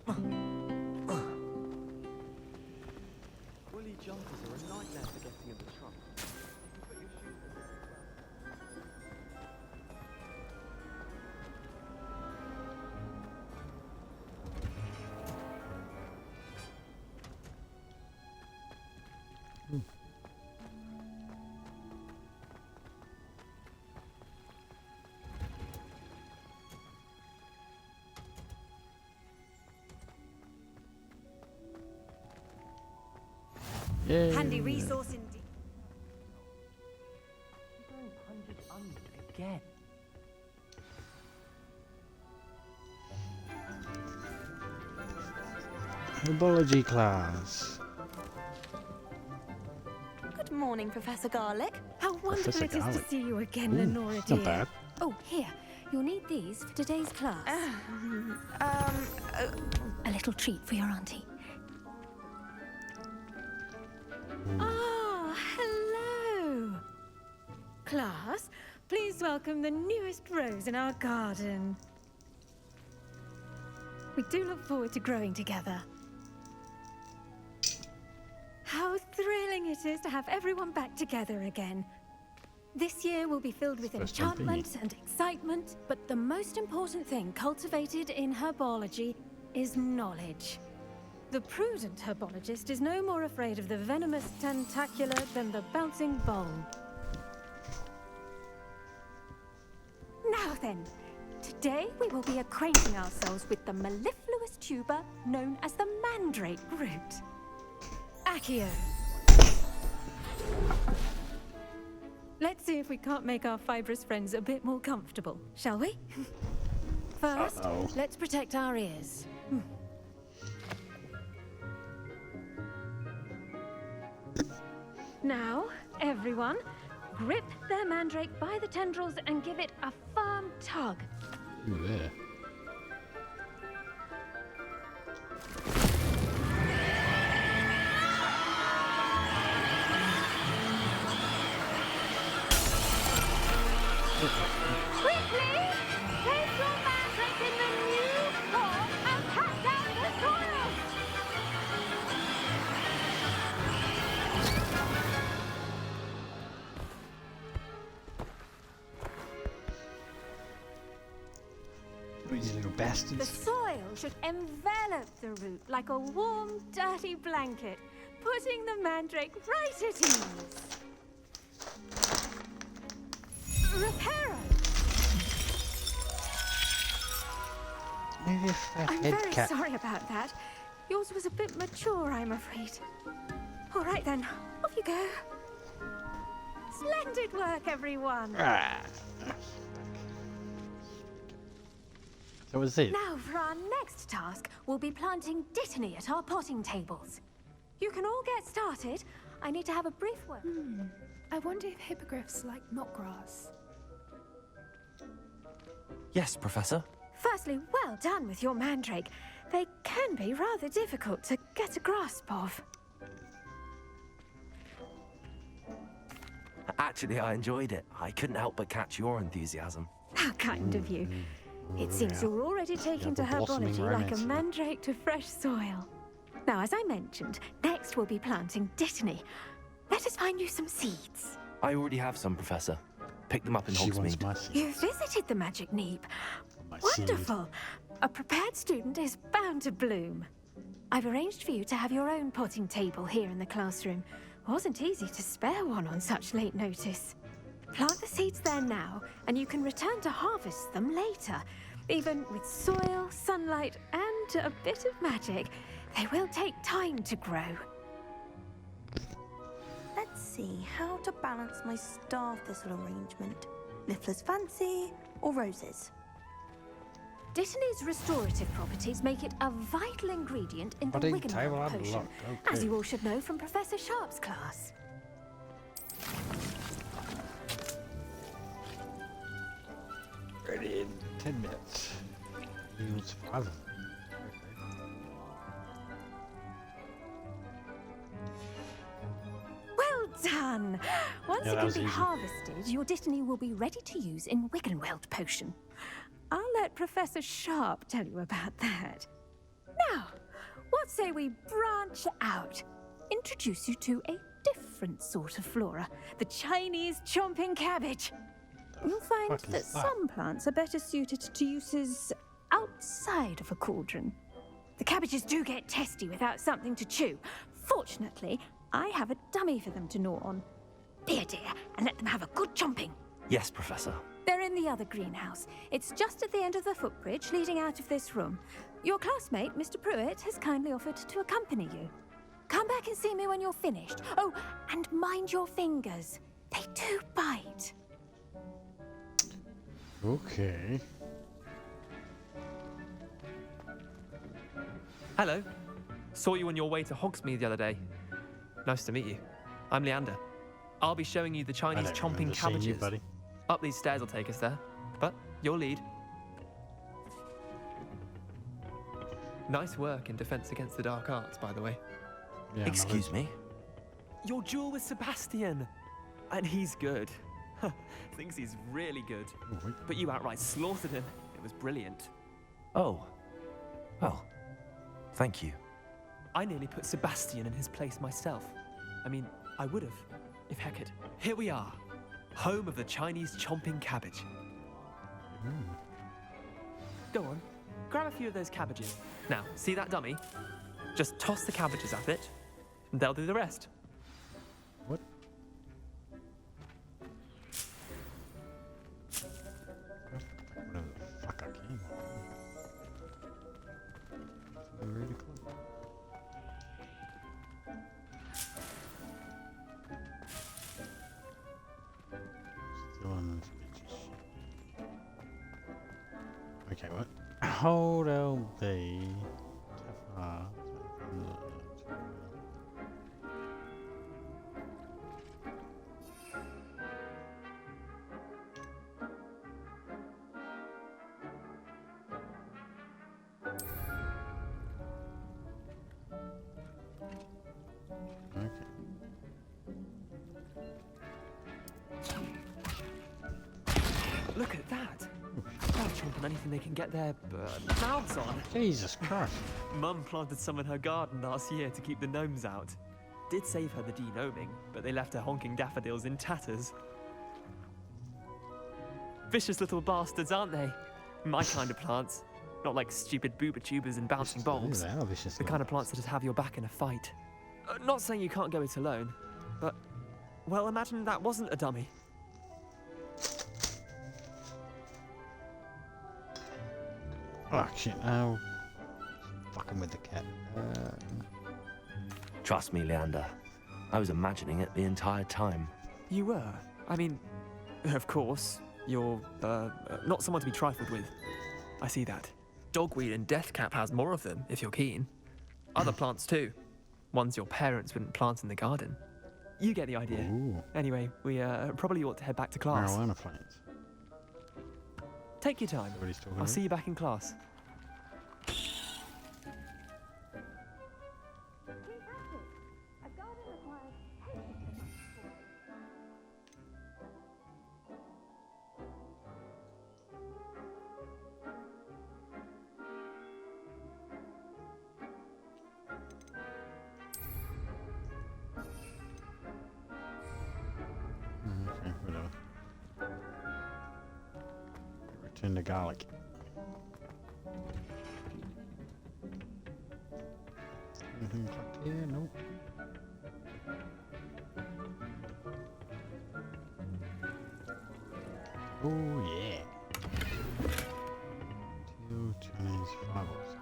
Woolly jumpers are a nightmare for getting in the trunk. Yay. Handy resource indeed. Again. Herbology class. Good morning, Professor Garlick. How Professor wonderful it is to Garlick. see you again, Ooh, Lenora dear. not bad. Oh, here. You'll need these for today's class. A little treat for your auntie. Ah, hello. Class, please welcome the newest rose in our garden. We do look forward to growing together. How thrilling it is to have everyone back together again. This year will be filled with First time being enchantment and excitement, but the most important thing cultivated in herbology is knowledge. The prudent herbologist is no more afraid of the venomous tentacular than the bouncing bulb. Now then, today we will be acquainting ourselves with the mellifluous tuber known as the mandrake root. Accio. Let's see if we can't make our fibrous friends a bit more comfortable, shall we? First, let's protect our ears. Now, everyone, grip their mandrake by the tendrils and give it a firm tug. Ooh, there. Quickly! Place your mandrake in the new form and cut down the soil! These little The bastards. soil should envelop the root like a warm, dirty blanket, putting the mandrake right at ease. Reparo! Maybe a fat I'm head very cat. sorry about that. Yours was a bit mature, I'm afraid. All right then, off you go. Splendid work, everyone. Ah. That was it. Now for our next task, we'll be planting dittany at our potting tables. You can all get started. I need to have a brief word. I wonder if hippogriffs like knotgrass. Yes, Professor. Firstly, well done with your mandrake. They can be rather difficult to get a grasp of. Actually, I enjoyed it. I couldn't help but catch your enthusiasm. How kind of you. It seems you're already taking to have a blossoming herbology like a romance. mandrake to fresh soil. Now, as I mentioned, next we'll be planting dittany. Let us find you some seeds. I already have some, Professor. Pick them up in She wants Hogsmeade. my seed. You've visited the Magic Neep. My seed. Wonderful. A prepared student is bound to bloom. I've arranged for you to have your own potting table here in the classroom. Wasn't easy to spare one on such late notice. Plant the seeds there now, and you can return to harvest them later. Even with soil, sunlight, and a bit of magic, they will take time to grow. Let's see how to balance my star thistle arrangement. Niffler's fancy or roses? Dittany's restorative properties make it a vital ingredient in the Potting Wiggenweld table potion, unlocked, as okay. you all should know from Professor Sharp's class. Ready in 10 minutes. Yields 5. Well done! Once Yeah, it that can was be easy. harvested, your Dittany will be ready to use in Wiggenweld potion. I'll let Professor Sharp tell you about that. Now, what say we branch out? Introduce you to a different sort of flora, the Chinese chomping cabbage. You'll find fuck that is that? some plants are better suited to uses outside of a cauldron. The cabbages do get testy without something to chew. Fortunately, I have a dummy for them to gnaw on. Here, dear, and let them have a good chomping. Yes, Professor. They're in the other greenhouse. It's just at the end of the footbridge leading out of this room. Your classmate, Mr. Pruitt, has kindly offered to accompany you. Come back and see me when you're finished. Oh, and mind your fingers. They do bite. Okay. Hello. Saw you on your way to Hogsmeade the other day. Nice to meet you. I'm Leander. I'll be showing you the I Chinese don't chomping remember seeing cabbages. you, buddy. Up these stairs will take us there. But your lead. Nice work in Defense Against the Dark Arts, by the way. Yeah, Excuse me? Your duel with Sebastian. And he's good. Thinks he's really good. Oh, wait. But you outright slaughtered him. It was brilliant. Oh. Well, thank you. I nearly put Sebastian in his place myself. I mean, I would have, if Hecate. Here we are, home of the Chinese chomping cabbage. Go on, grab a few of those cabbages. Now, see that dummy? Just toss the cabbages at it, and they'll do the rest. What? Whatever the fuck I came on. Something really close. Still on this bitch. Okay, what? Hold LB. Okay. Look at that. They'll chomp on anything they can get their mouths on. Jesus Christ. Mum planted some in her garden last year to keep the gnomes out. Did save her the de-gnoming, but they left her honking daffodils in tatters. Vicious little bastards, aren't they? My kind of plants. Not like stupid booba tubers and bouncing bulbs. They are vicious The kind of plants that just have your back in a fight. Not saying you can't go it alone, but... Well, imagine that wasn't a dummy. Oh shit, now. Fucking with the cat. Trust me, Leander. I was imagining it the entire time. You were? I mean, of course, you're, not someone to be trifled with. I see that. Dogweed and deathcap has more of them, if you're keen. Other plants too. Ones your parents wouldn't plant in the garden. You get the idea. Ooh. Anyway, we probably ought to head back to class. Marijuana plants. Take your time. Everybody's talking I'll about. see you back in class. Okay, whatever. Return to garlic. Anything tucked here? Nope. Oh yeah. Two Chinese fireballs.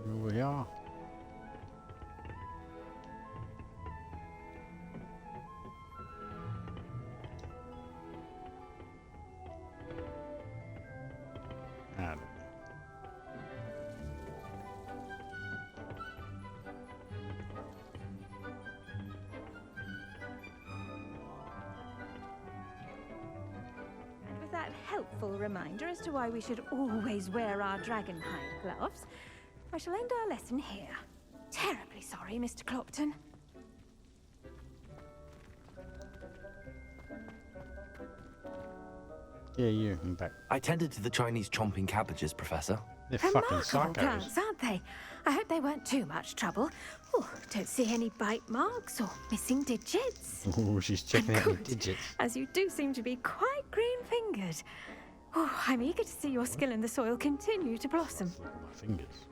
Here we are. I don't know. And with that helpful reminder as to why we should always wear our dragonhide gloves, I shall end our lesson here. Terribly sorry, Mr. Clopton. Yeah, you. I'm back. I tended to the Chinese chomping cabbages, Professor. They're fucking Remarkable psychos. plants, aren't they? I hope they weren't too much trouble. Oh, don't see any bite marks or missing digits. Oh, she's checking out the Good, digits. as you do seem to be quite green-fingered. Oh, I'm eager to see your skill in the soil continue to blossom. Look at my fingers.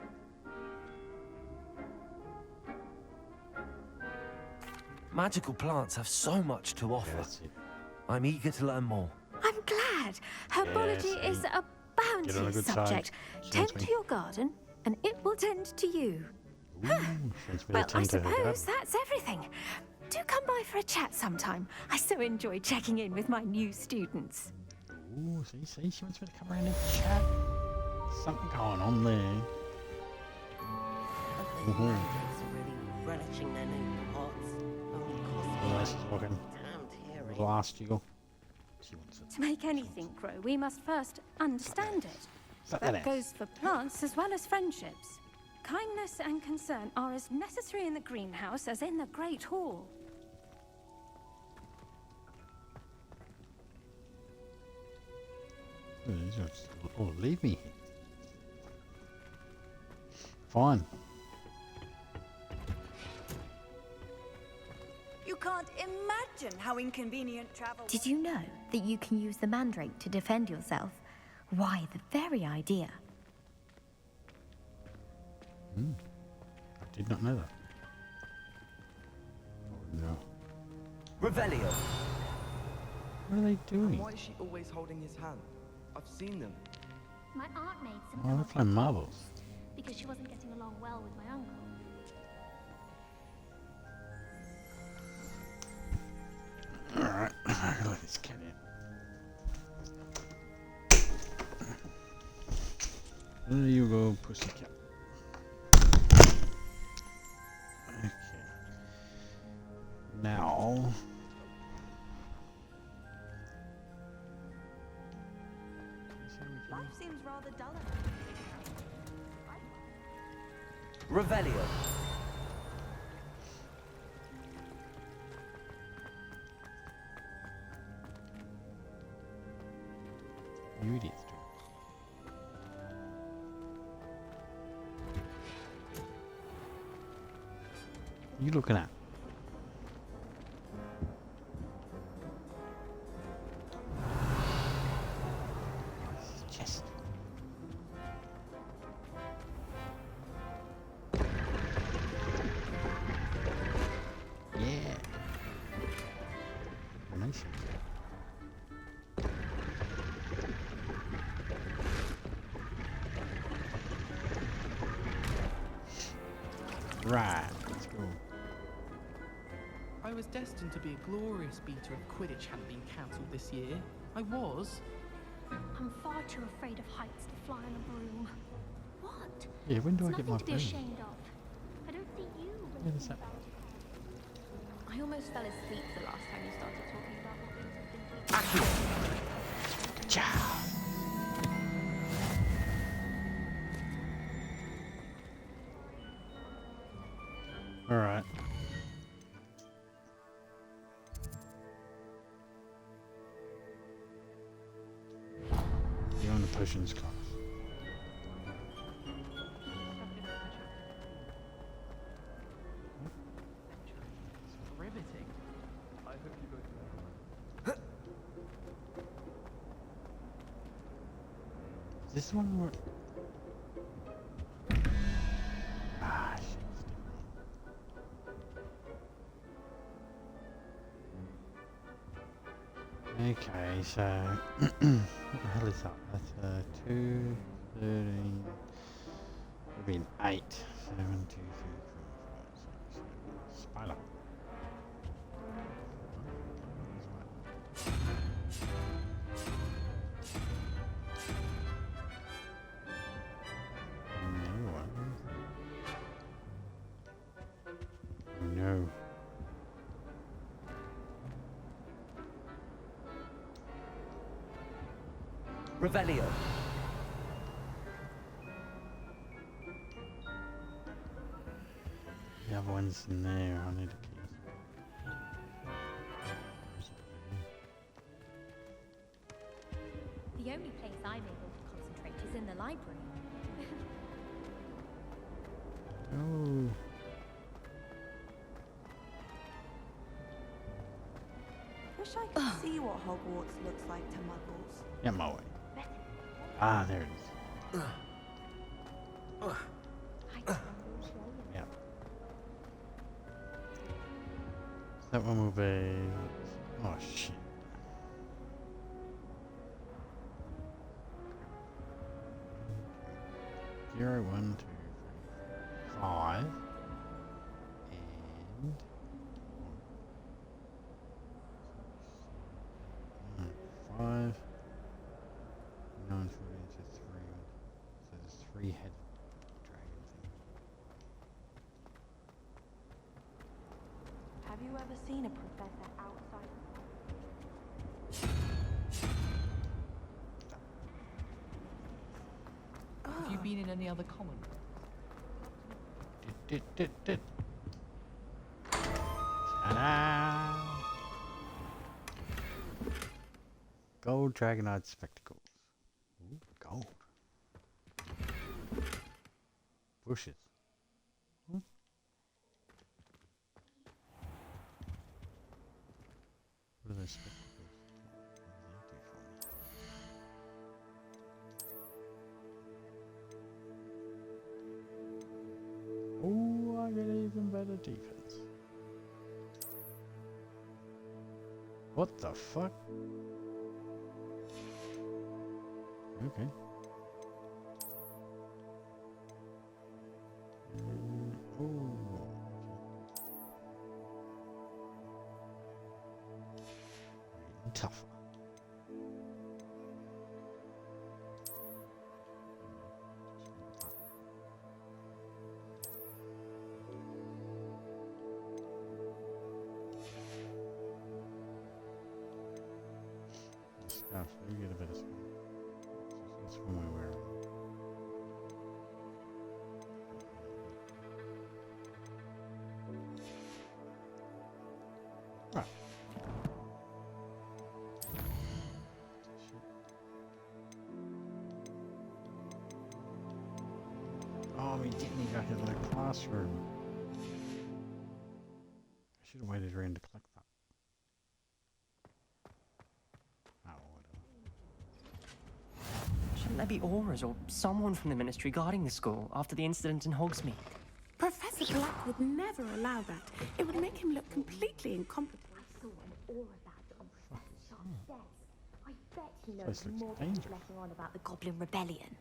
Magical plants have so much to Yeah, offer. that's it. I'm eager to learn more. I'm glad. Herbology Yes, is a Get on a bounteous good side. subject. Sounds Tend me. to your garden, and it will tend to you. Ooh, sounds Well, I tend to her suppose garden. that's everything. Do come by for a chat sometime. I so enjoy checking in with my new students. Ooh, see, she wants me to come around and chat. Something going on there. Really relishing their new pots. Otherwise she's walking Damn a teary. little arse jiggle. She wants it. To make anything grow, we must first understand it. Suck that That ass. goes for plants as well as friendships. Kindness and concern are as necessary in the greenhouse as in the Great Hall. Oh, leave me. Fine. You can't imagine how inconvenient travel. Did you know that you can use the mandrake to defend yourself? Why, the very idea. I did not know that. Oh no. Revelio. What are they doing? Why is she always holding his hand? I've seen them. My aunt made some Oh, they're apples playing marbles. because she wasn't getting along well with my uncle. Alright, let this cat in. There you go, pussycat. Okay. Now. Life seems rather dull. Revelio. You idiots. What are you looking at? Chest. Yeah. Nice. Right, let's go. I was destined to be a glorious beater of Quidditch hadn't been cancelled this year. I was. I'm far too afraid of heights to fly on a broom. What? Yeah, when do It's I get nothing my to be broom? ashamed of. I don't see you Yeah, when that's you that. about it. I almost fell asleep the last time you started talking about what things have been doing. Accio. Ciao. All right. You're on the potions class. Riveting. I hope you both. Is this the one where... Ah, shit. Okay, so... what the hell is that? That's 2, 13... Would be an 8. 7, 2, 3, 4, 5, 6, 7. Spider. No. Revelio. The other one's in there. I need a key. Where is it? The only place I'm able to concentrate is in the library. Oh. Wish I could see what Hogwarts looks like to muggles. Yeah, my way. Ah, there it is. Yep. That one will be. Oh shit. Zero, 1, 2, 3, 5, and 5. 9, 4, 3. So there's 3 head dragon thing. Have you ever seen a professor outside? Have you been in any other common? Ta-da! Gold dragon-eyed spectacles. Ooh, gold. Bushes. Hmm. What are those spectacles? What do they do for me? Oh, I get even better defense. What the fuck? Okay. Oh. Getting tougher. Scarf, you get a better scarf. That's one we wear. Right. Oh, we didn't even go to the classroom. I should have waited around to collect that. Oh, whatever. Shouldn't there be auras or someone from the ministry guarding the school after the incident in Hogsmeade? Professor Black would never allow that. It would make him look completely incompetent. I saw an aura badge on Professor Sharp's desk. I bet he knows This looks more than dangerous. he's letting on about the Goblin Rebellion.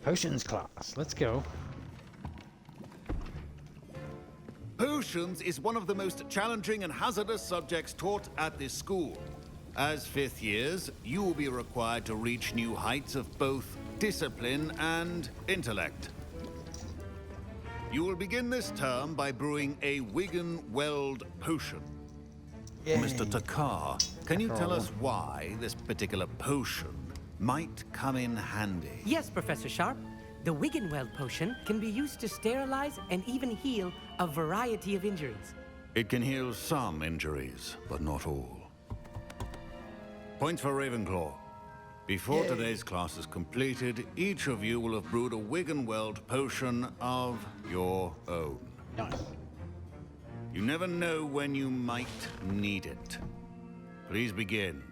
Potions class, let's go. Potions is one of the most challenging and hazardous subjects taught at this school. As fifth years, you will be required to reach new heights of both discipline and intellect. You will begin this term by brewing a Wigan-Weld potion. Yay. Mr. Takar, can you tell us why this particular potion might come in handy? Yes, Professor Sharp. The Wiggenweld potion can be used to sterilize and even heal a variety of injuries. It can heal some injuries, but not all. Points for Ravenclaw. Before today's class is completed, each of you will have brewed a Wiggenweld potion of your own. Nice. You never know when you might need it. Please begin.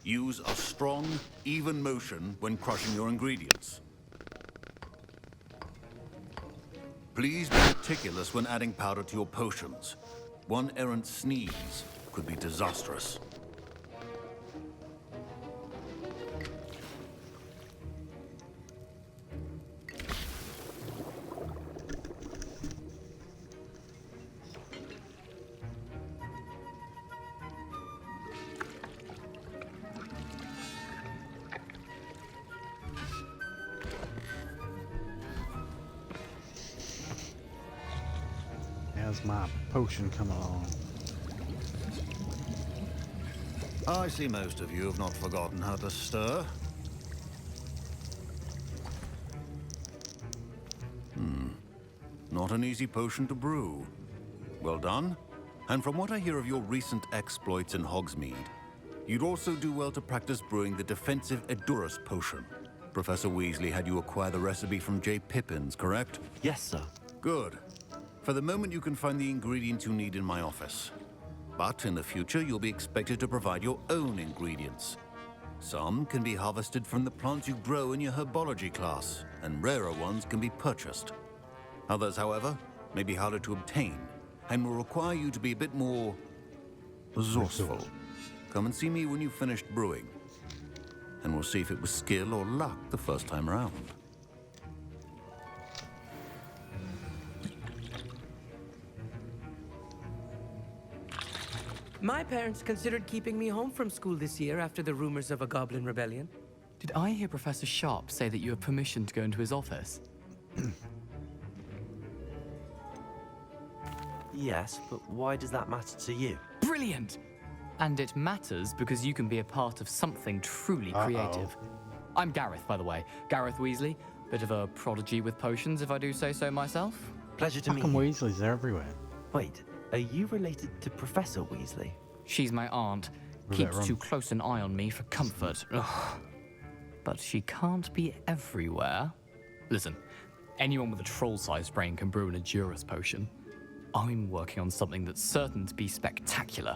Use a strong, even motion when crushing your ingredients. Please be meticulous when adding powder to your potions. One errant sneeze could be disastrous. How's my potion come along? I see most of you have not forgotten how to stir. not an easy potion to brew. Well done. And from what I hear of your recent exploits in Hogsmeade, you'd also do well to practice brewing the defensive Edurus potion. Professor Weasley had you acquire the recipe from J. Pippins, correct? Yes, sir. Good. For the moment, you can find the ingredients you need in my office. But in the future, you'll be expected to provide your own ingredients. Some can be harvested from the plants you grow in your Herbology class, and rarer ones can be purchased. Others, however, may be harder to obtain, and will require you to be a bit more resourceful. Come and see me when you've finished brewing, and we'll see if it was skill or luck the first time around. My parents considered keeping me home from school this year after the rumors of a goblin rebellion. Did I hear Professor Sharp say that you have permission to go into his office? Yes, but why does that matter to you? Brilliant! And it matters because you can be a part of something truly creative. I'm Gareth, by the way. Gareth Weasley. Bit of a prodigy with potions, if I do say so myself. Pleasure to meet you. Weasleys are everywhere. Wait, are you related to Professor Weasley? She's my aunt. Keeps too close an eye on me for comfort. Ugh. But she can't be everywhere. Listen, anyone with a troll-sized brain can brew an Edurus potion. I'm working on something that's certain to be spectacular.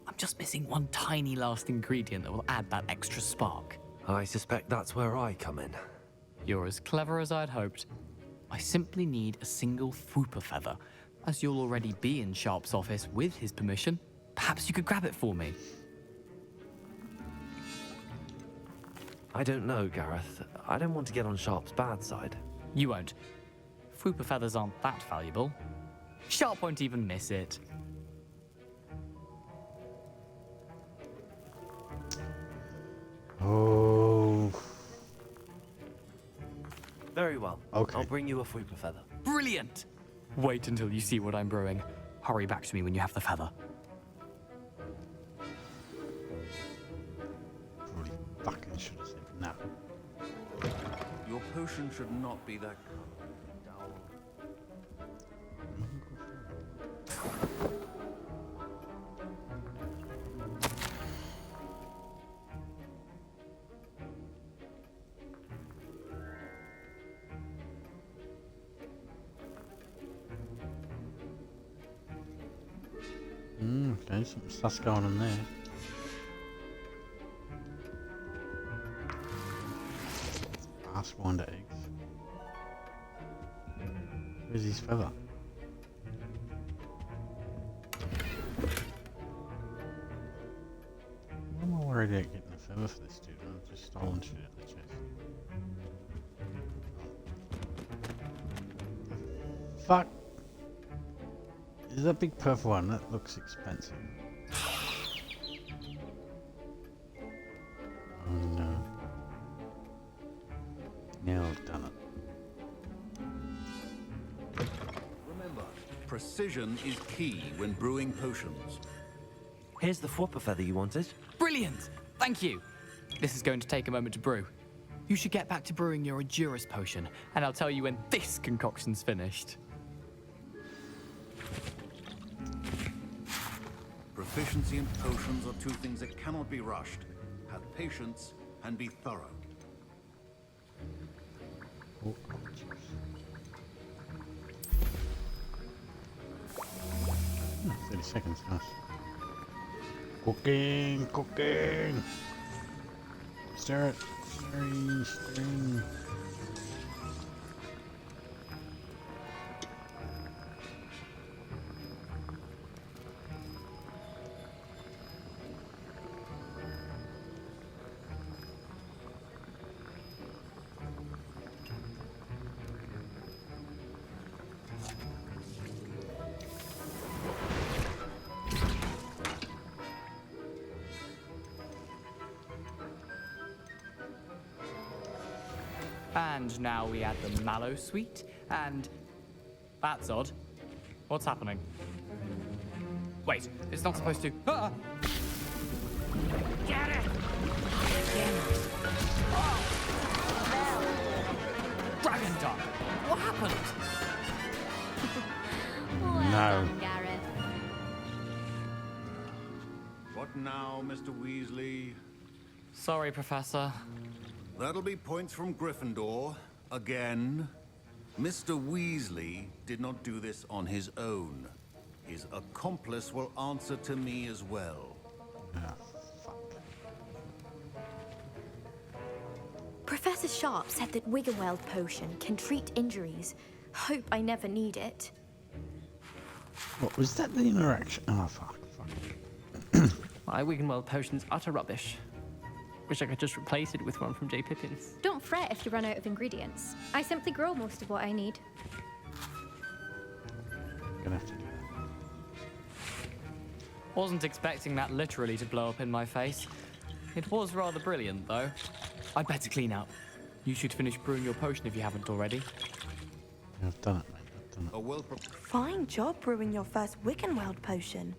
I'm just missing one tiny last ingredient that will add that extra spark. I suspect that's where I come in. You're as clever as I'd hoped. I simply need a single Fwooper feather. As you'll already be in Sharp's office with his permission, perhaps you could grab it for me. I don't know, Gareth. I don't want to get on Sharp's bad side. You won't. Fwooper feathers aren't that valuable. Sharp won't even miss it. Oh. Very well. Okay. I'll bring you a Fwooper feather. Brilliant! Wait until you see what I'm brewing. Hurry back to me when you have the feather. Probably fucking should have said no. Your potion should not be that dull. Okay, some stuff's going on there. Fast wonder eggs. Where's his feather? Why am I worried about getting a feather for this dude? I've just stolen shit out of the chest. Fuck! Is that big purple one? That looks expensive. Oh no. Now I've done it. Remember, precision is key when brewing potions. Here's the Fwooper feather you wanted. Brilliant! Thank you! This is going to take a moment to brew. You should get back to brewing your Edurus potion, and I'll tell you when this concoction's finished. Proficiency in potions are two things that cannot be rushed. Have patience and be thorough. Oh, 30 seconds, nice. Cooking, cooking! Stir it, stirring, stirring. And now we add the mallow sweet, and... That's odd. What's happening? Wait, it's not supposed to... Ah! Get it! Dragon Duck! What happened? done, Gareth. What now, Mr. Weasley? Sorry, Professor. That'll be points from Gryffindor. Again. Mr. Weasley did not do this on his own. His accomplice will answer to me as well. Professor Sharp said that Wiggenweld potion can treat injuries. Hope I never need it. What was that, the interaction? Oh, fuck. My Wiggenweld potion's utter rubbish. Wish I could just replace it with one from J. Pippin's. Don't fret if you run out of ingredients. I simply grow most of what I need. Gonna have to do Wasn't expecting that literally to blow up in my face. It was rather brilliant, though. I'd better clean up. You should finish brewing your potion if you haven't already. that. I've done it, mate. I've done it. A well Fine job brewing your first Wiggenweld potion.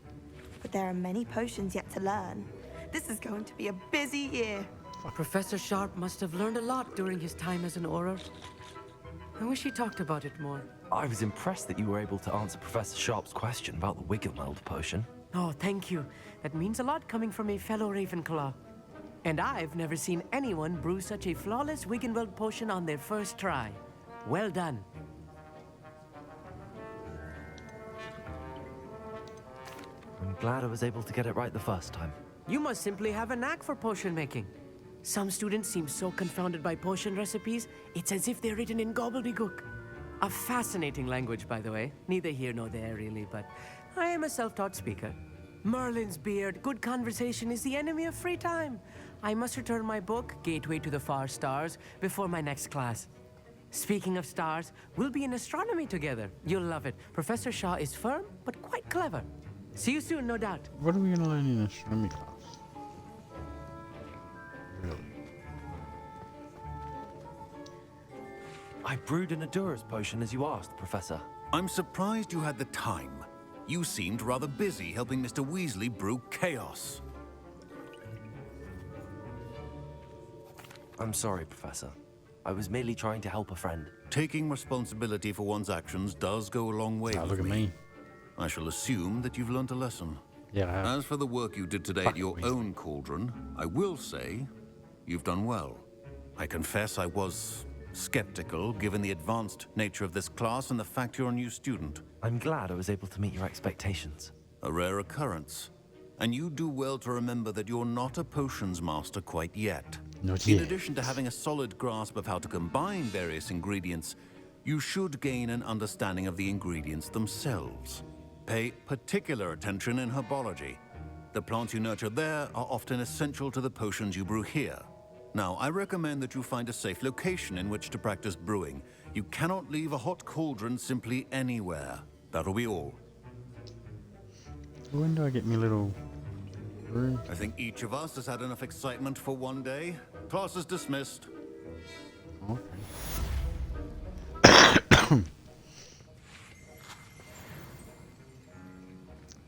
But there are many potions yet to learn. This is going to be a busy year. Professor Sharp must have learned a lot during his time as an Auror. I wish he talked about it more. I was impressed that you were able to answer Professor Sharp's question about the Wiggenweld potion. Oh, thank you. That means a lot coming from a fellow Ravenclaw. And I've never seen anyone brew such a flawless Wiggenweld potion on their first try. Well done. I'm glad I was able to get it right the first time. You must simply have a knack for potion making. Some students seem so confounded by potion recipes, it's as if they're written in gobbledygook. A fascinating language, by the way. Neither here nor there, really, but I am a self-taught speaker. Merlin's beard, good conversation is the enemy of free time. I must return my book, Gateway to the Far Stars, before my next class. Speaking of stars, we'll be in astronomy together. You'll love it. Professor Shaw is firm, but quite clever. See you soon, no doubt. What are we going to learn in astronomy class? Really? I brewed an Adura's potion as you asked, Professor. I'm surprised you had the time. You seemed rather busy helping Mr. Weasley brew chaos. I'm sorry, Professor. I was merely trying to help a friend. Taking responsibility for one's actions does go a long way with Look at me. I shall assume that you've learnt a lesson. Yeah, I have. As for the work you did today at your own cauldron, I will say you've done well. I confess I was skeptical, given the advanced nature of this class and the fact you're a new student. I'm glad I was able to meet your expectations. A rare occurrence. And you do well to remember that you're not a potions master quite yet. Not In yet. addition to having a solid grasp of how to combine various ingredients, you should gain an understanding of the ingredients themselves. Pay particular attention in herbology. The plants you nurture there are often essential to the potions you brew here. Now, I recommend that you find a safe location in which to practice brewing. You cannot leave a hot cauldron simply anywhere. That'll be all. When do I get my little room? I think each of us has had enough excitement for one day. Class is dismissed. Okay.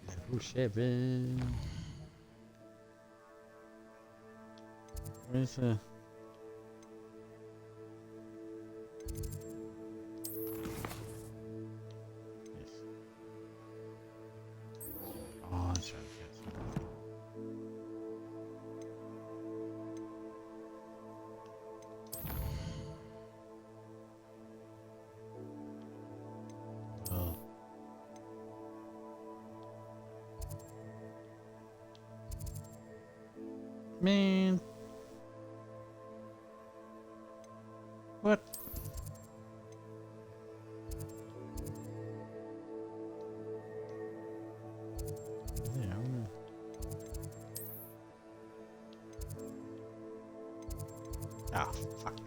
Level 7. Where's the... Yes. Oh, that's right. Oh. Man. What? Yeah, I wanna... Ah, fuck.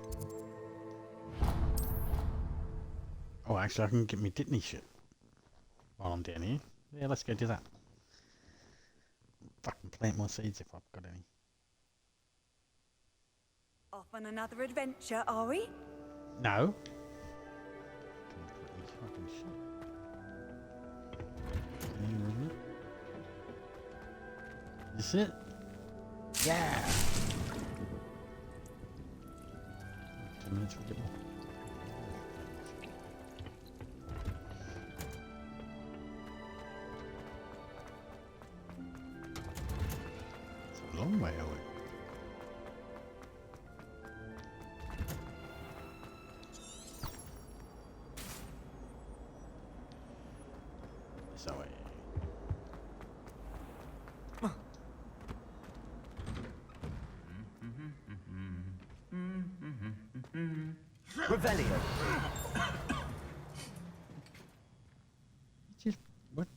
Oh, actually, I can get me Ditney shit while I'm down here. Yeah, let's go do that. Fucking plant more seeds if I've got any. Off on another adventure, are we? No. Fucking shit. Is it? Yeah. 10 minutes, we'll get more. long way away. So Revelio. just what?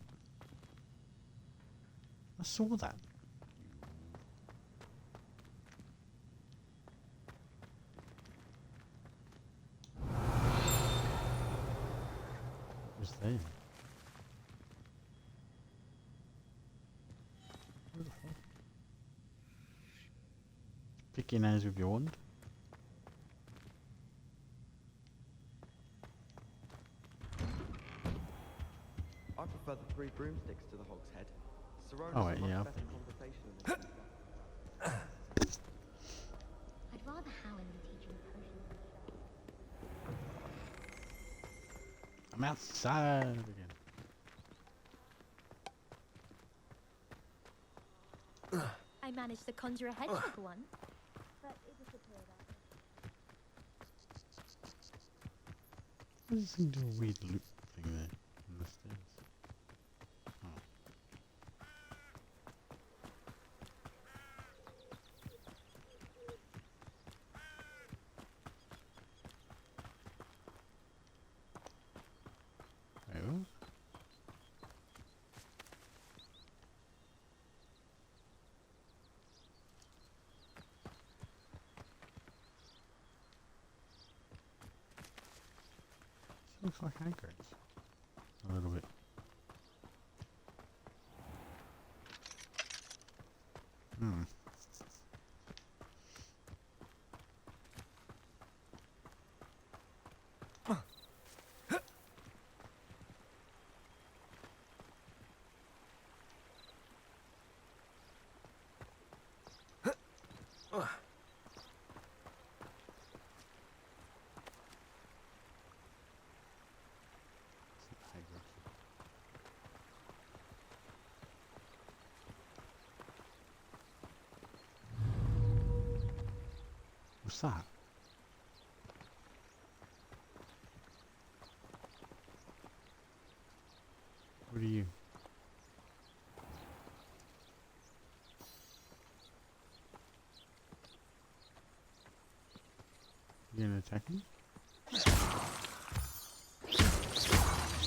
I saw that. What's there? What the fuck? Pick your nose with your wand. I prefer the 3 broomsticks to the hog's head. Sironi's Oh, wait, a much yeah. better conversationalist. I'd rather Howland be teaching potions. I'm outside again. I managed to conjure a hedgehog once, but it disappeared after. What does this thing do a weird loop thing there on the stairs? Oh. Wait, what? Looks like Hagrid's. A little bit. Hmm. What's that? What are you? You gonna attack me?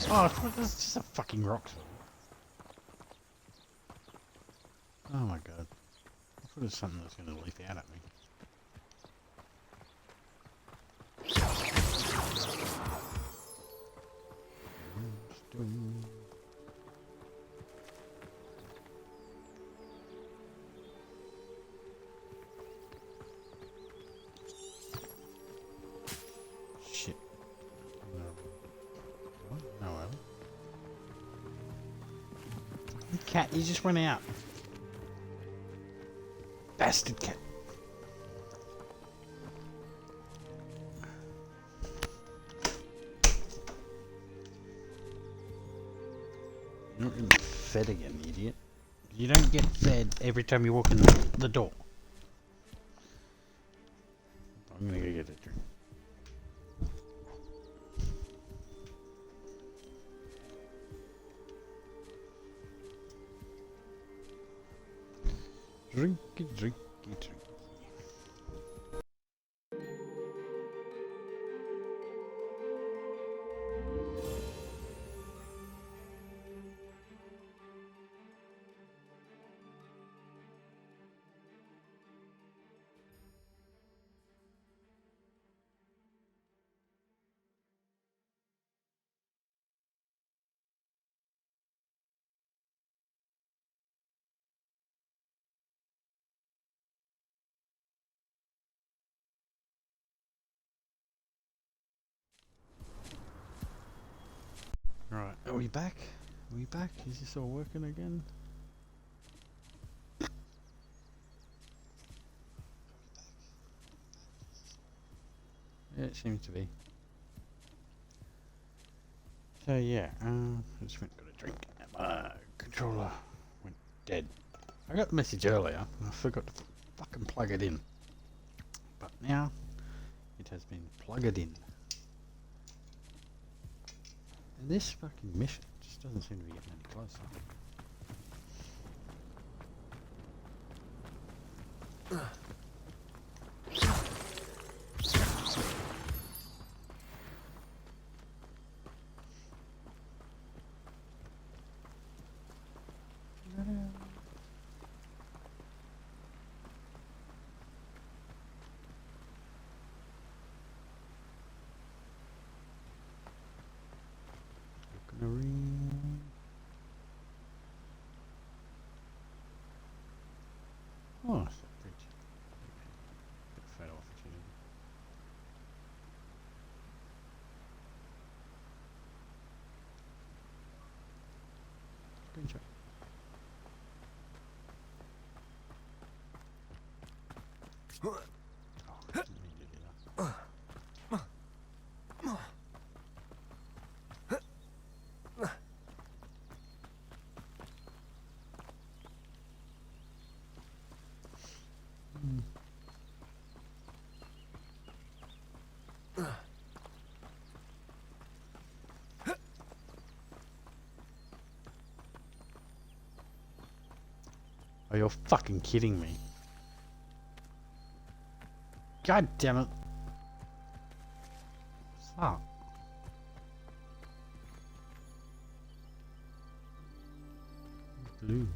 Oh, that's just a fucking rock sword. Oh my god. I thought it was something that's gonna leap out at me. Shit. No. What? No, well. Cat, you just went out. Bastard cat. You're not getting fed again, idiot. You don't get fed every time you walk in the door. I'm gonna go get a drink. Drinky, drinky, drinky. Right, are we back? Are we back? Is this all working again? Yeah, it seems to be. So yeah, I just went and got a drink and my controller went dead. I got the message earlier and I forgot to fucking plug it in. But now it has been plugged in. And this fucking mission just doesn't seem to be getting any closer. Oh, it's a bridge. Bit fed off, screenshot. Oh, you're fucking kidding me. God damn it. What's that? Balloons.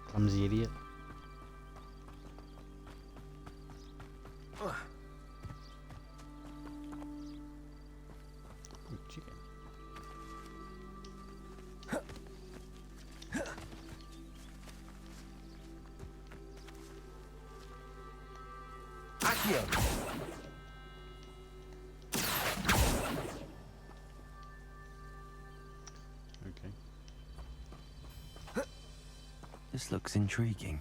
Clumsy idiot. Ooh, chicken. Accio! This looks intriguing.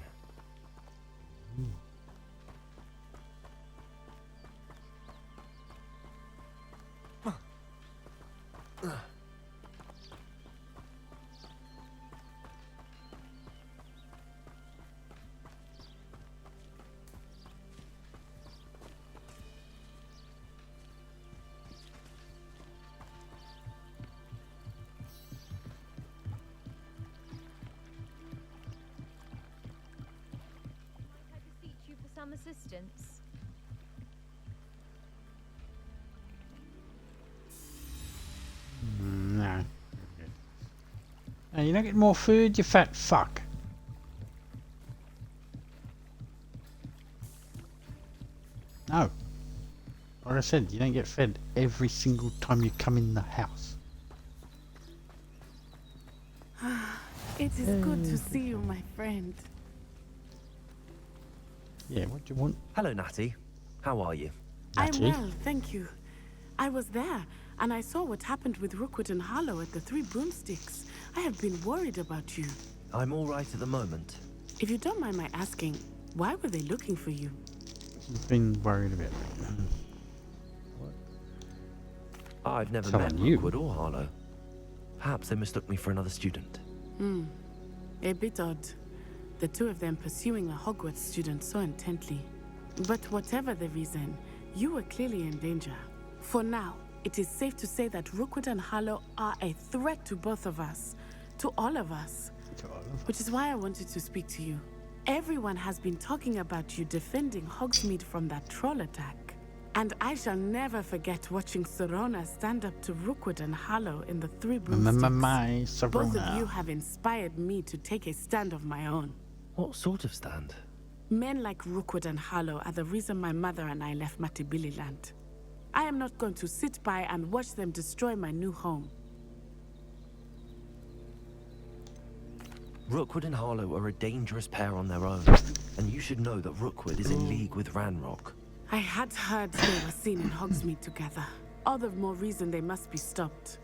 Some assistance. No. Hey, you don't get more food, you fat fuck. No. Like I said, you don't get fed every single time you come in the house. It is good to see you, my friend. Yeah, what do you want? Hello, Natty. How are you? I'm well, thank you. I was there, and I saw what happened with Rookwood and Harlow at the Three Broomsticks. I have been worried about you. I'm all right at the moment. If you don't mind my asking, why were they looking for you? You've been worried about me. I've never Telling met you. Rookwood or Harlow. Perhaps they mistook me for another student. A bit odd. The two of them pursuing a Hogwarts student so intently. But whatever the reason, you were clearly in danger. For now, it is safe to say that Rookwood and Harlow are a threat to both of us. To all of us. Which is why I wanted to speak to you. Everyone has been talking about you defending Hogsmeade from that troll attack. And I shall never forget watching Serona stand up to Rookwood and Harlow in the Three Broomsticks. Both of you have inspired me to take a stand of my own. What sort of stand? Men like Rookwood and Harlow are the reason my mother and I left Matabeleland. I am not going to sit by and watch them destroy my new home. Rookwood and Harlow are a dangerous pair on their own, and you should know that Rookwood is in league with Ranrock. I had heard they were seen in Hogsmeade together. All the more reason they must be stopped.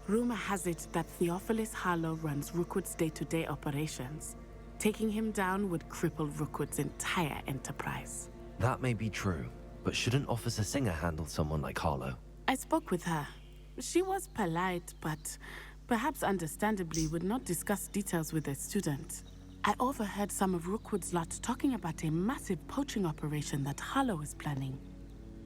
Rumor has it that Theophilus Harlow runs Rookwood's day-to-day operations. Taking him down would cripple Rookwood's entire enterprise. That may be true, but shouldn't Officer Singer handle someone like Harlow? I spoke with her. She was polite, but perhaps understandably would not discuss details with a student. I overheard some of Rookwood's lot talking about a massive poaching operation that Harlow is planning.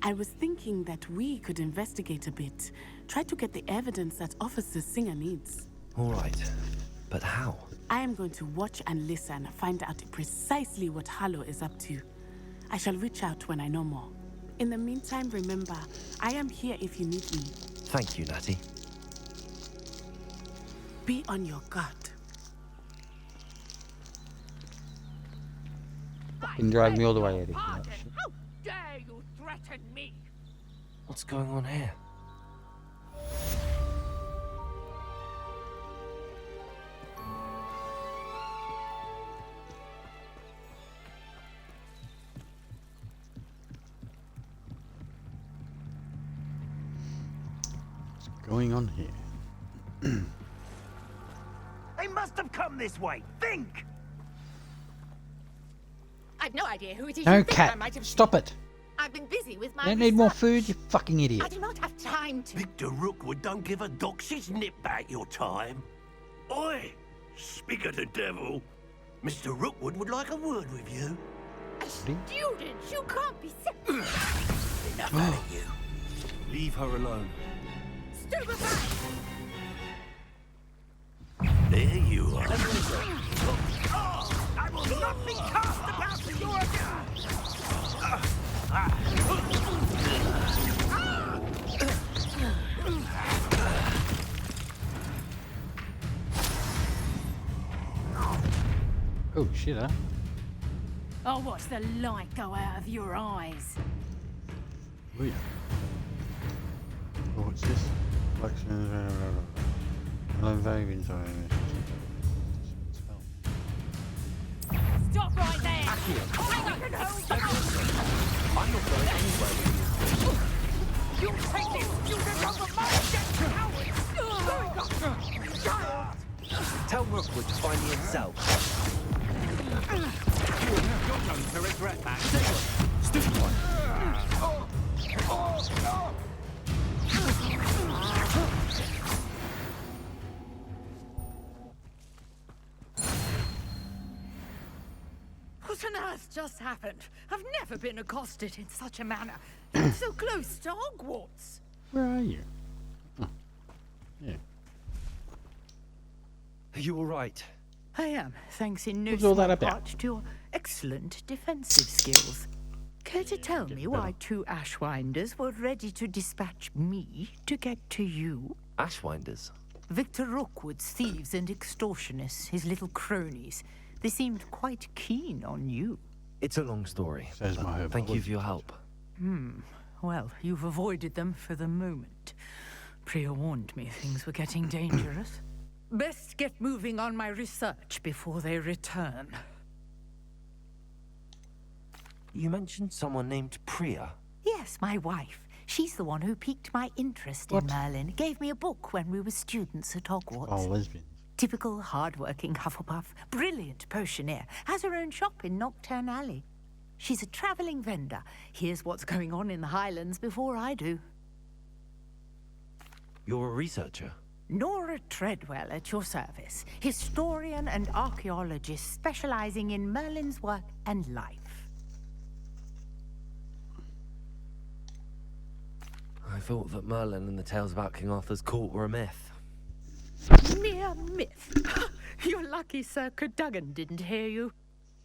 I was thinking that we could investigate a bit, try to get the evidence that Officer Singer needs. All right, but how? I am going to watch and listen, find out precisely what Harlow is up to. I shall reach out when I know more. In the meantime, remember, I am here if you need me. Thank you, Natty. Be on your guard. Fucking drag me all the way, Eddie. How dare you threaten me? What's going on here? What's going on here? They must have come this way. Think! I've no idea who it is. No, you think I Cat. might have Stop it. I've been busy with my You don't need more research. food, you fucking idiot. I do not have time to... Victor Rookwood don't give a doxy's nip back your time. Oi! Speak of the devil. Mr. Rookwood would like a word with you. A student? You can't be... Enough out of you. Leave her alone. Stupefy! There you are. I will not be cast about to your account. Oh shit, huh? I'll watch the light go out of your eyes. Oh yeah. Oh, what's this? Stop right there! Hang on! I'm not going anywhere with you. You take this student over my dead Tell Rookwood to find me himself. You're going to regret that. Stupid one. What on earth just happened? I've never been accosted in such a manner. You're so close to Hogwarts. Where are you? Oh. Yeah. Are you all right? I am, thanks in no What's all that small about? part to your excellent defensive skills. Care to tell me why two Ashwinders were ready to dispatch me to get to you? Ashwinders? Victor Rookwood's thieves and extortionists, his little cronies. They seemed quite keen on you. It's a long story. Says my Herbology. Thank you for your help. Well, you've avoided them for the moment. Priya warned me things were getting dangerous. Best get moving on my research before they return. You mentioned someone named Priya. Yes, my wife. She's the one who piqued my interest in Merlin. Gave me a book when we were students at Hogwarts. Oh, lesbians. Typical hard-working Hufflepuff. Brilliant potioneer. Has her own shop in Nocturne Alley. She's a travelling vendor. Hears what's going on in the Highlands before I do. You're a researcher? Nora Treadwell at your service. Historian and archaeologist specializing in Merlin's work and life. I thought that Merlin and the tales about King Arthur's court were a myth. Mere myth. You're lucky Sir Cadogan didn't hear you.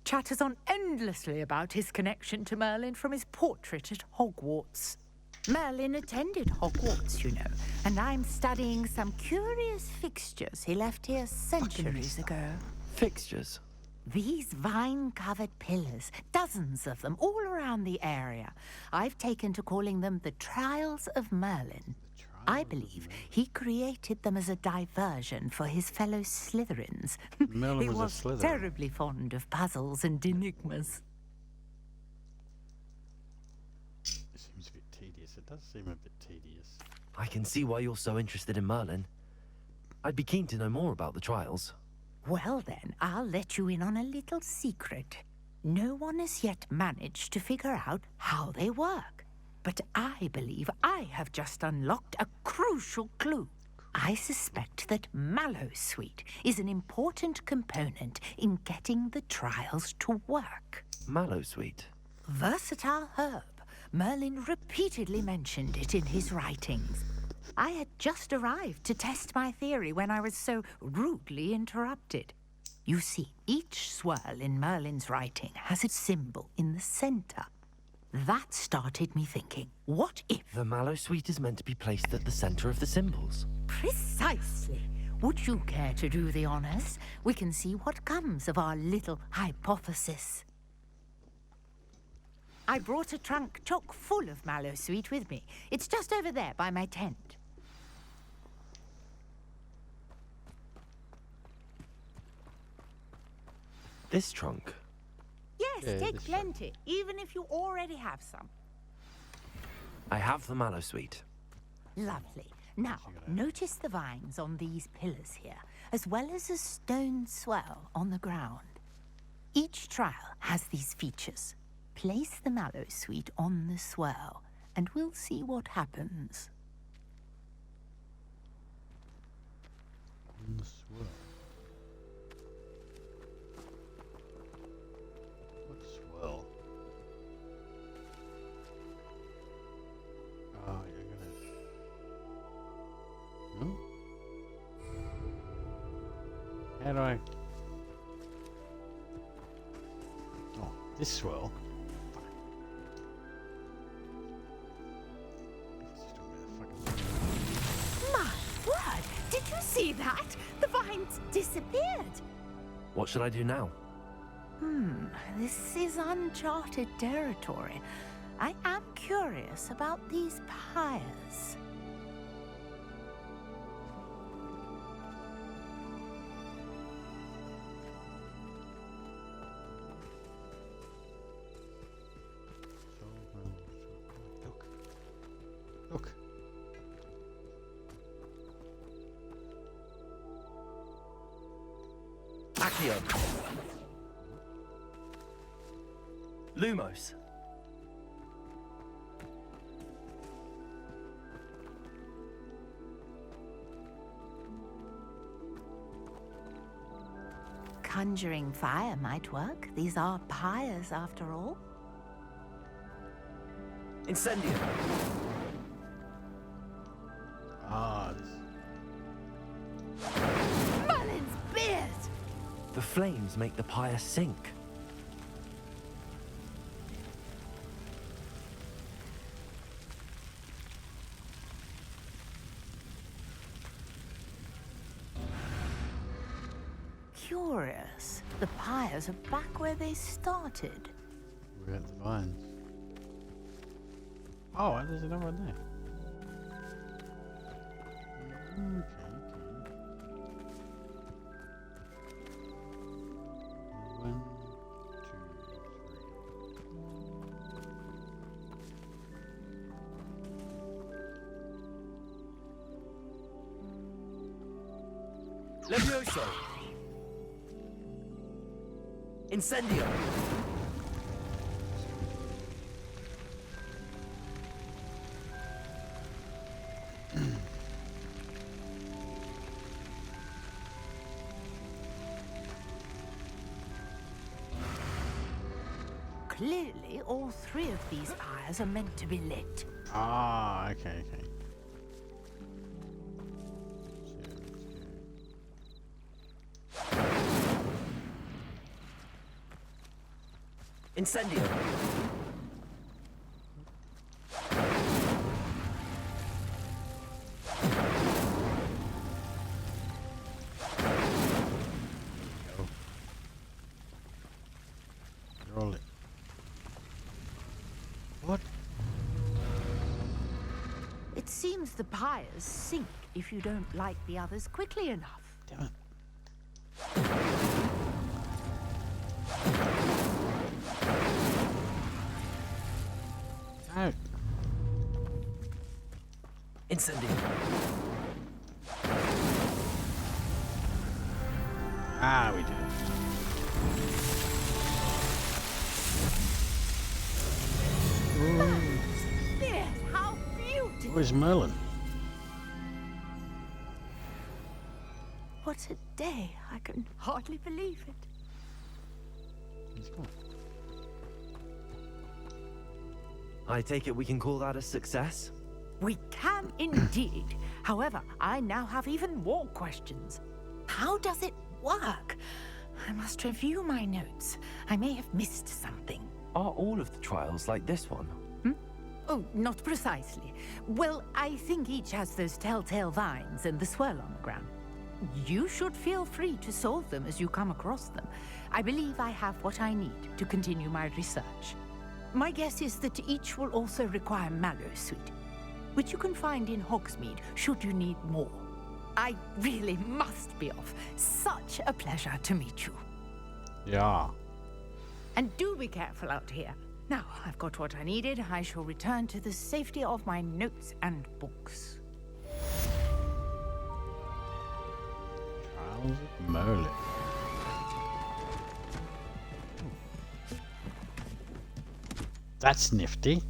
Chatters on endlessly about his connection to Merlin from his portrait at Hogwarts. Merlin attended Hogwarts, you know, and I'm studying some curious fixtures he left here centuries ago. Fixtures? These vine-covered pillars, dozens of them, all around the area. I've taken to calling them the Trials of Merlin. I believe he created them as a diversion for his fellow Slytherins. Merlin He was a was Slytherin. terribly fond of puzzles and enigmas. It seems a bit tedious. It does seem a bit tedious. I can see why you're so interested in Merlin. I'd be keen to know more about the trials. Well then, I'll let you in on a little secret. No one has yet managed to figure out how they work. But I believe I have just unlocked a crucial clue. I suspect that mallowsweet is an important component in getting the trials to work. Mallowsweet? Versatile herb. Merlin repeatedly mentioned it in his writings. I had just arrived to test my theory when I was so rudely interrupted. You see, each swirl in Merlin's writing has a symbol in the center. That started me thinking, what if... The mallowsweet is meant to be placed at the center of the symbols. Precisely. Would you care to do the honors? We can see what comes of our little hypothesis. I brought a trunk chock full of mallowsweet with me. It's just over there by my tent. This trunk? Yes, Yeah, take this plenty, even if you already have some. I have the mallowsweet. Lovely. Now, notice the vines on these pillars here, as well as a stone swell on the ground. Each trial has these features. Place the mallowsweet on the swirl, and we'll see what happens. On the swirl. What swirl? Oh, you're gonna... Hmm? How do I... Oh, this swirl? My word! Did you see that? The vines disappeared. What should I do now? This is uncharted territory. I am curious about these pyres. Look. Accio. Lumos. Conjuring fire might work. These are pyres, after all. Incendio. Ah, Merlin's beard! The flames make the pyre sink. Curious. The pyres are back where they started. We're at the vines. Oh, there's another one there. Okay. One, two, three. Levioso. Incendio. Clearly, all three of these pyres are meant to be lit. Ah, okay. Incendio. Roll it. What? It seems the pyres sink if you don't light the others quickly enough. Damn it. No. Incendio. Ah. Yes, how beautiful! Where's Merlin? What a day. I can hardly believe it. He's gone. I take it we can call that a success? We can indeed. However, I now have even more questions. How does it work? I must review my notes. I may have missed something. Are all of the trials like this one? Oh, not precisely. Well, I think each has those telltale vines and the swirl on the ground. You should feel free to solve them as you come across them. I believe I have what I need to continue my research. My guess is that each will also require Mallow Sweet, which you can find in Hogsmeade should you need more. I really must be off. Such a pleasure to meet you. Yeah. And do be careful out here. Now, I've got what I needed. I shall return to the safety of my notes and books. Trials of Merlin. That's nifty.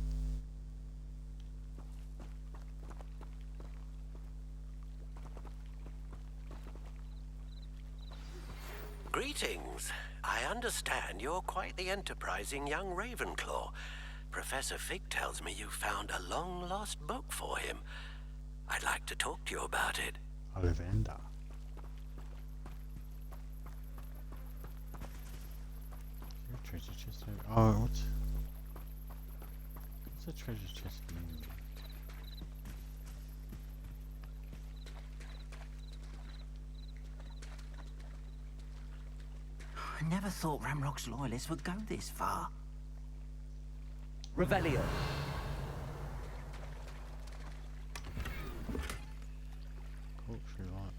Greetings. I understand you're quite the enterprising young Ravenclaw. Professor Fig tells me you found a long-lost book for him. I'd like to talk to you about it. Ollivander. Treasure chest. Oh, what's a treasure chest mean? I never thought Ramrock's loyalists would go this far. Revelio. Culture light.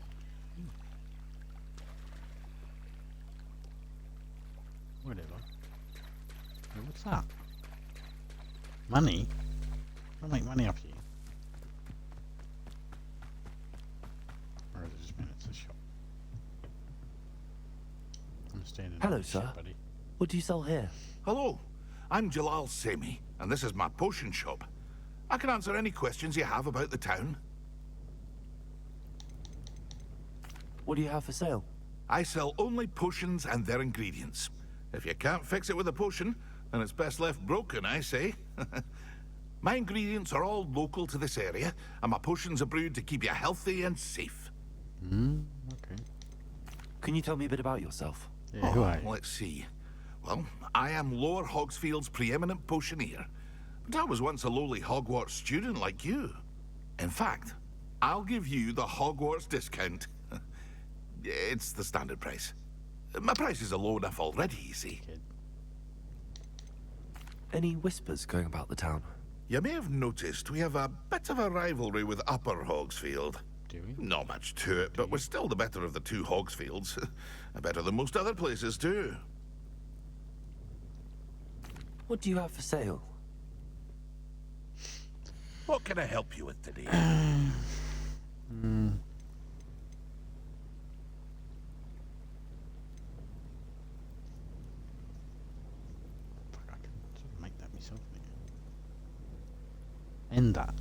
Whatever. Hey, what's that? Money? I'll make money off you. Or is it just minutes a shop? I'm standing. Hello, sir. Buddy. What do you sell here? Hello, I'm Jalal Semi, and this is my potion shop. I can answer any questions you have about the town. What do you have for sale? I sell only potions and their ingredients. If you can't fix it with a potion, then it's best left broken, I say. My ingredients are all local to this area, and my potions are brewed to keep you healthy and safe. Okay. Can you tell me a bit about yourself? Yeah, who are you? Let's see. Well, I am Lower Hogsfield's preeminent potioneer, but I was once a lowly Hogwarts student like you. In fact, I'll give you the Hogwarts discount. It's the standard price. My prices are low enough already, you see. Any whispers going about the town? You may have noticed we have a bit of a rivalry with Upper Hogsfield. Do we? Not much to it, but we're still the better of the two Hogsfields. Better than most other places, too. What do you have for sale? What can I help you with today? Fuck, I can sort of make that myself. End that.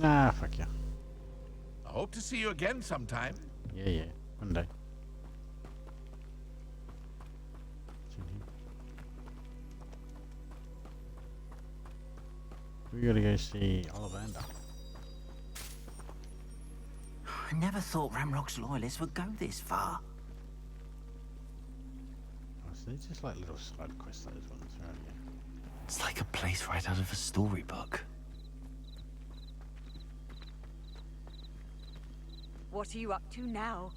Ah, fuck yeah. I hope to see you again sometime. Yeah, one day. We gotta go see Ollivander. I never thought Ramrock's loyalists would go this far. Oh, so they're just like little side quests, those ones, right? Yeah. It's like a place right out of a storybook. What are you up to now?